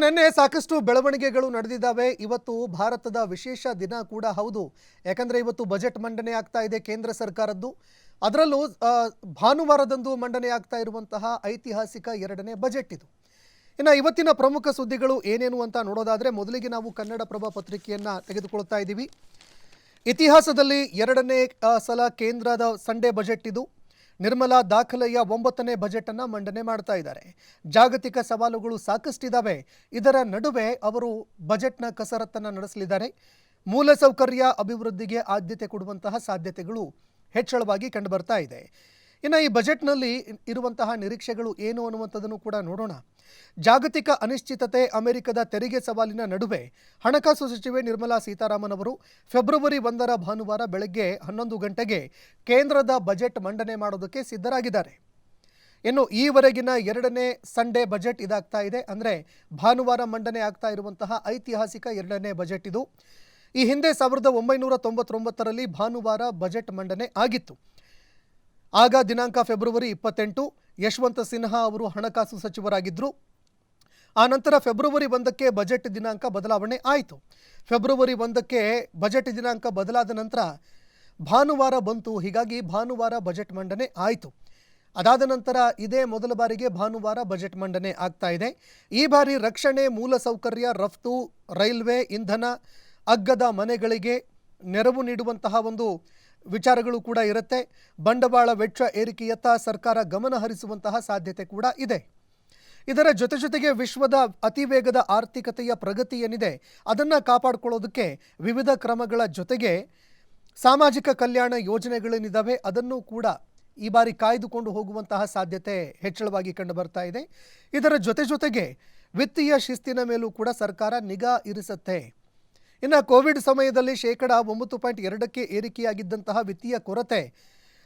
ನಿನ್ನೆ ಸಾಕಷ್ಟು ಬೆಳವಣಿಗೆಗಳು ನಡೆದಿದ್ದಾವೆ. ಇವತ್ತು ಭಾರತದ ವಿಶೇಷ ದಿನ ಕೂಡ ಹೌದು. ಯಾಕಂದ್ರೆ ಇವತ್ತು ಬಜೆಟ್ ಮಂಡನೆ ಆಗ್ತಾ ಇದೆ ಕೇಂದ್ರ ಸರ್ಕಾರದ್ದು. ಅದರಲ್ಲೂ ಭಾನುವಾರದಂದು ಮಂಡನೆ ಆಗ್ತಾ ಇರುವಂತಹ ಐತಿಹಾಸಿಕ ಎರಡನೇ ಬಜೆಟ್ ಇದು. ಇನ್ನು ಇವತ್ತಿನ ಪ್ರಮುಖ ಸುದ್ದಿಗಳು ಏನೇನು ಅಂತ ನೋಡೋದಾದ್ರೆ ಮೊದಲಿಗೆ ನಾವು ಕನ್ನಡಪ್ರಭ ಪತ್ರಿಕೆಯನ್ನ ತೆಗೆದುಕೊಳ್ತಾ ಇದ್ದೀವಿ. ಇತಿಹಾಸದಲ್ಲಿ ಎರಡನೇ ಸಲ ಕೇಂದ್ರದ ಸಂಡೇ ಬಜೆಟ್ ಇದು. ನಿರ್ಮಲಾ ದಾಖಲೆಯ 9ನೇ ಬಜೆಟ್ ಅನ್ನು ಮಂಡನೆ ಮಾಡ್ತಾ ಇದ್ದಾರೆ. ಜಾಗತಿಕ ಸವಾಲುಗಳು ಸಾಕಷ್ಟಿದ್ದಾವೆ. ಇದರ ನಡುವೆ ಅವರು ಬಜೆಟ್ನ ಕಸರತ್ತನ್ನು ನಡೆಸಲಿದ್ದಾರೆ. ಮೂಲಸೌಕರ್ಯ ಅಭಿವೃದ್ಧಿಗೆ ಆದ್ಯತೆ ಕೊಡುವಂತಹ ಸಾಧ್ಯತೆಗಳು ಹೆಚ್ಚಳವಾಗಿ ಕಂಡುಬರ್ತಾ ಇದೆ. ಇನ್ನು ಈ ಬಜೆಟ್ನಲ್ಲಿ ಇರುವಂತಹ ನಿರೀಕ್ಷೆಗಳು ಏನು ಅನ್ನುವಂಥದ್ದನ್ನು ಕೂಡ ನೋಡೋಣ. ಜಾಗತಿಕ ಅನಿಶ್ಚಿತತೆ, ಅಮೆರಿಕದ ತೆರಿಗೆ ಸವಾಲಿನ ನಡುವೆ ಹಣಕಾಸು ಸಚಿವೆ ನಿರ್ಮಲಾ ಸೀತಾರಾಮನ್ ಅವರು ಫೆಬ್ರವರಿ 1ರ ಭಾನುವಾರ ಬೆಳಗ್ಗೆ 11 ಗಂಟೆಗೆ ಕೇಂದ್ರದ ಬಜೆಟ್ ಮಂಡನೆ ಮಾಡೋದಕ್ಕೆ ಸಿದ್ಧರಾಗಿದ್ದಾರೆ. ಇನ್ನು ಈವರೆಗಿನ ಎರಡನೇ ಸಂಡೇ ಬಜೆಟ್ ಇದಾಗ್ತಾ ಇದೆ. ಅಂದರೆ ಭಾನುವಾರ ಮಂಡನೆ ಆಗ್ತಾ ಇರುವಂತಹ ಐತಿಹಾಸಿಕ ಎರಡನೇ ಬಜೆಟ್ ಇದು. ಈ ಹಿಂದೆ 1999ರಲ್ಲಿ ಭಾನುವಾರ ಬಜೆಟ್ ಮಂಡನೆ ಆಗಿತ್ತು. ಆಗ ದಿನಾಂಕ ಫೆಬ್ರವರಿ 28. ಯಶವಂತ ಸಿನ್ಹಾ ಅವರು ಹಣಕಾಸು ಸಚಿವರಾಗಿದ್ದರು. ಆನಂತರ ಫೆಬ್ರವರಿ 1ಕ್ಕೆ ಬಜೆಟ್ ದಿನಾಂಕ ಬದಲಾವಣೆ ಆಯಿತು. ಫೆಬ್ರವರಿ 1ಕ್ಕೆ ಬಜೆಟ್ ದಿನಾಂಕ ಬದಲಾದ ನಂತರ ಭಾನುವಾರ ಬಂತು. ಹೀಗಾಗಿ ಭಾನುವಾರ ಬಜೆಟ್ ಮಂಡನೆ ಆಯಿತು. ಅದಾದ ನಂತರ ಇದೇ ಮೊದಲ ಬಾರಿಗೆ ಭಾನುವಾರ ಬಜೆಟ್ ಮಂಡನೆ ಆಗ್ತಾ ಇದೆ. ಈ ಬಾರಿ ರಕ್ಷಣೆ, ಮೂಲಸೌಕರ್ಯ, ರಫ್ತು, ರೈಲ್ವೆ, ಇಂಧನ, ಅಗ್ಗದ ಮನೆಗಳಿಗೆ ನೆರವು ನೀಡುವಂತಹ ಒಂದು ವಿಚಾರಗಳು ಕೂಡ ಇರುತ್ತೆ. ಬಂಡವಾಳ ವೆಚ್ಚ ಏರಿಕೆಯತ್ತ ಸರ್ಕಾರ ಗಮನ ಹರಿಸುವಂತಹ ಸಾಧ್ಯತೆ ಕೂಡ ಇದೆ. ಇದರ ಜೊತೆಗೆ ವಿಶ್ವದ ಅತಿ ವೇಗದ ಆರ್ಥಿಕತೆಯ ಪ್ರಗತಿ ಏನಿದೆ ಅದನ್ನು ಕಾಪಾಡಿಕೊಳ್ಳೋದಕ್ಕೆ ವಿವಿಧ ಕ್ರಮಗಳ ಜೊತೆಗೆ ಸಾಮಾಜಿಕ ಕಲ್ಯಾಣ ಯೋಜನೆಗಳೇನಿದ್ದಾವೆ ಅದನ್ನು ಕೂಡ ಈ ಬಾರಿ ಕಾಯ್ದುಕೊಂಡು ಹೋಗುವಂತಹ ಸಾಧ್ಯತೆ ಹೆಚ್ಚಳವಾಗಿ ಕಂಡುಬರ್ತಾ ಇದೆ. ಇದರ ಜೊತೆಗೆ ವಿತ್ತೀಯ ಶಿಸ್ತಿನ ಮೇಲೂ ಕೂಡ ಸರ್ಕಾರ ನಿಗಾ ಇರಿಸುತ್ತೆ. ಇನ್ನು ಕೋವಿಡ್ ಸಮಯದಲ್ಲಿ 9.2ಕ್ಕೆ ಏರಿಕೆಯಾಗಿದ್ದಂತಹ ವಿತ್ತೀಯ ಕೊರತೆ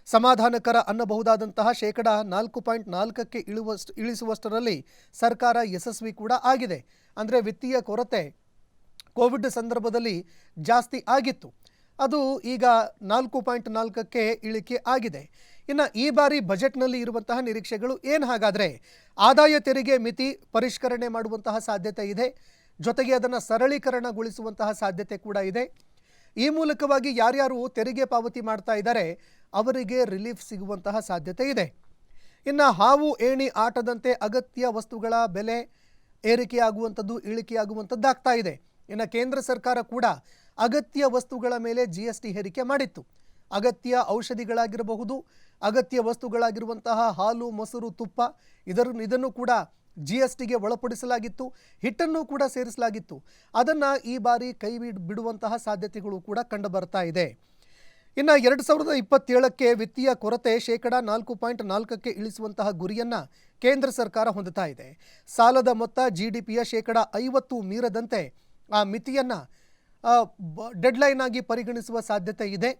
ಸಮಾಧಾನಕರ ಅನ್ನಬಹುದಾದಂತಹ 4.4ಕ್ಕೆ ಇಳಿಸುವಷ್ಟರಲ್ಲಿ ಸರ್ಕಾರ ಯಶಸ್ವಿ ಕೂಡ ಆಗಿದೆ. ಅಂದರೆ ವಿತ್ತೀಯ ಕೊರತೆ ಕೋವಿಡ್ ಸಂದರ್ಭದಲ್ಲಿ ಜಾಸ್ತಿ ಆಗಿತ್ತು, ಅದು ಈಗ 4.4ಕ್ಕೆ ಇಳಿಕೆ ಆಗಿದೆ. ಇನ್ನು ಈ ಬಾರಿ ಬಜೆಟ್ನಲ್ಲಿ ಇರುವಂತಹ ನಿರೀಕ್ಷೆಗಳು ಏನು? ಹಾಗಾದರೆ ಆದಾಯ ತೆರಿಗೆ ಮಿತಿ ಪರಿಷ್ಕರಣೆ ಮಾಡುವಂತಹ ಸಾಧ್ಯತೆ ಇದೆ. ಜೊತೆಗೆ ಅದನ್ನು ಸರಳೀಕರಣಗೊಳಿಸುವಂತಹ ಸಾಧ್ಯತೆ ಕೂಡ ಇದೆ. ಈ ಮೂಲಕವಾಗಿ ಯಾರ್ಯಾರು ತೆರಿಗೆ ಪಾವತಿ ಮಾಡ್ತಾ ಇದ್ದಾರೆ ಅವರಿಗೆ ರಿಲೀಫ್ ಸಿಗುವಂತಹ ಸಾಧ್ಯತೆ ಇದೆ. ಇನ್ನು ಹಾವು ಏಣಿ ಆಟದಂತೆ ಅಗತ್ಯ ವಸ್ತುಗಳ ಬೆಲೆ ಏರಿಕೆಯಾಗುವಂಥದ್ದು, ಇಳಿಕೆಯಾಗುವಂಥದ್ದಾಗ್ತಾ ಇದೆ. ಇನ್ನು ಕೇಂದ್ರ ಸರ್ಕಾರ ಕೂಡ ಅಗತ್ಯ ವಸ್ತುಗಳ ಮೇಲೆ GST ಹೇರಿಕೆ ಮಾಡಿತ್ತು. ಅಗತ್ಯ ಔಷಧಿಗಳಾಗಿರಬಹುದು, ಅಗತ್ಯ ವಸ್ತುಗಳಾಗಿರುವಂತಹ ಹಾಲು, ಮೊಸರು, ತುಪ್ಪ ಇದನ್ನು ಕೂಡ GSTಗೆ ಒಳಪಡಿಸಲಾಗಿತ್ತು. ಹಿಟ್ಟನ್ನು ಕೂಡ ಸೇರಿಸಲಾಗಿತ್ತು. ಅದನ್ನು ಈ ಬಾರಿ ಕೈ ಬಿಡುವಂತಹ ಸಾಧ್ಯತೆಗಳು ಕೂಡ ಕಂಡುಬರ್ತಾ ಇದೆ. ಇನ್ನು 2027ಕ್ಕೆ ವಿತ್ತೀಯ ಕೊರತೆ 4.4ಕ್ಕೆ ಇಳಿಸುವಂತಹ ಗುರಿಯನ್ನು ಕೇಂದ್ರ ಸರ್ಕಾರ ಹೊಂದುತ್ತಾ ಇದೆ. ಸಾಲದ ಮೊತ್ತ GDPಯ 50% ಮೀರದಂತೆ ಆ ಮಿತಿಯನ್ನು ಡೆಡ್ಲೈನ್ ಆಗಿ ಪರಿಗಣಿಸುವ ಸಾಧ್ಯತೆ ಇದೆ.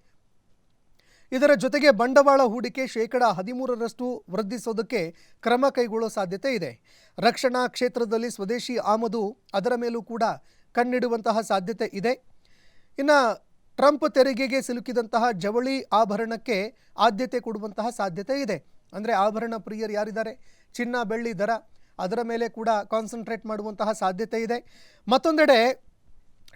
ಇದರ ಜೊತೆಗೆ ಬಂಡವಾಳ ಹೂಡಿಕೆ 13% ವೃದ್ಧಿಸೋದಕ್ಕೆ ಕ್ರಮ ಕೈಗೊಳ್ಳೋ ಸಾಧ್ಯತೆ ಇದೆ. ರಕ್ಷಣಾ ಕ್ಷೇತ್ರದಲ್ಲಿ ಸ್ವದೇಶಿ ಆಮದು ಅದರ ಮೇಲೂ ಕೂಡ ಕಣ್ಣಿಡುವಂತಹ ಸಾಧ್ಯತೆ ಇದೆ. ಇನ್ನು ಟ್ರಂಪ್ ತೆರಿಗೆಗೆ ಸಿಲುಕಿದಂತಹ ಜವಳಿ ಆಭರಣಕ್ಕೆ ಆದ್ಯತೆ ಕೊಡುವಂತಹ ಸಾಧ್ಯತೆ ಇದೆ. ಅಂದರೆ ಆಭರಣ ಪ್ರಿಯರು ಯಾರಿದ್ದಾರೆ, ಚಿನ್ನ ಬೆಳ್ಳಿ ದರ ಅದರ ಮೇಲೆ ಕೂಡ ಕಾನ್ಸಂಟ್ರೇಟ್ ಮಾಡುವಂತಹ ಸಾಧ್ಯತೆ ಇದೆ. ಮತ್ತೊಂದೆಡೆ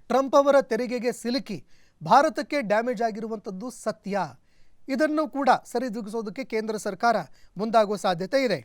ಟ್ರಂಪ್ ಅವರ ತೆರಿಗೆಗೆ ಸಿಲುಕಿ ಭಾರತಕ್ಕೆ ಡ್ಯಾಮೇಜ್ ಆಗಿರುವಂಥದ್ದು ಸತ್ಯ. ಇದನ್ನು ಕೂಡ ಸರಿದೂಗಿಸೋದಕ್ಕೆ ಕೇಂದ್ರ ಸರ್ಕಾರ ಮುಂದಾಗುವ ಸಾಧ್ಯತೆ ಇದೆ.